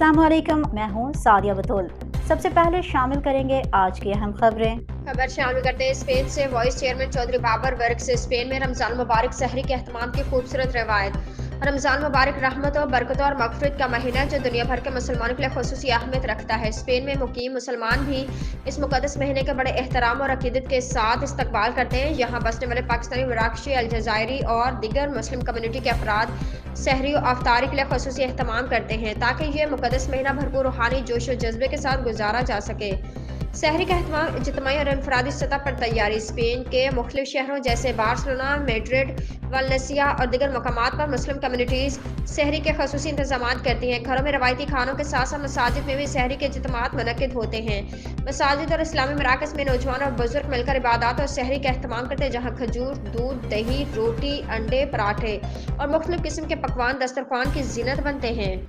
अस्सलाम वालेकुम, मैं हूँ सादिया बतूल। सबसे पहले शामिल करेंगे आज की अहम खबरें। खबर शामिल करते हैं स्पेन से। वाइस चेयरमैन चौधरी बाबर वर्क से स्पेन में रमजान मुबारक सहरी के एहतमाम की खूबसूरत रवायत। रमजान मुबारक रहमत और बरकत और मगफरत का महीना है जो दुनिया भर के मुसलमानों के लिए खुसूसी अहमियत रखता है। स्पेन में मुकीम मुसलमान भी इस मुकद्दस महीने के बड़े एहतराम और अकीदत के साथ इस्तकबाल करते हैं। यहाँ बसने वाले पाकिस्तानी, मराकशी, अलजायरी और दीगर मुस्लिम कम्युनिटी के अफराद सहरी और अफ्तारी के लिए खुसूसी एहतमाम करते हैं ताकि ये मुकद्दस महीना भरपूर रूहानी जोश व जज्बे के साथ गुजारा जा सके। सहरी का एहतमाम इज्तिमाई और इनफरादी सतह पर तैयारी। स्पेन के मुख्तलिफ शहरों जैसे बार्सिलोना, मैड्रिड, वालेंसिया और दीगर मकामात पर मुस्लिम कम्युनिटीज़ सहरी के खसूसी इंतजाम करती हैं। घरों में रवायती खानों के साथ साथ मसाजिद में भी सहरी के इज्तिमात मुनक्किद होते हैं। मसाजिद और इस्लामी मराकज़ में नौजवान और बुजुर्ग मिलकर इबादत और सहरी का एहतमाम करते हैं, जहाँ खजूर, दूध, दही, रोटी, अंडे, पराठे और मुख्तलिफ किस्म के पकवान दस्तरखान की जीनत बनते हैं।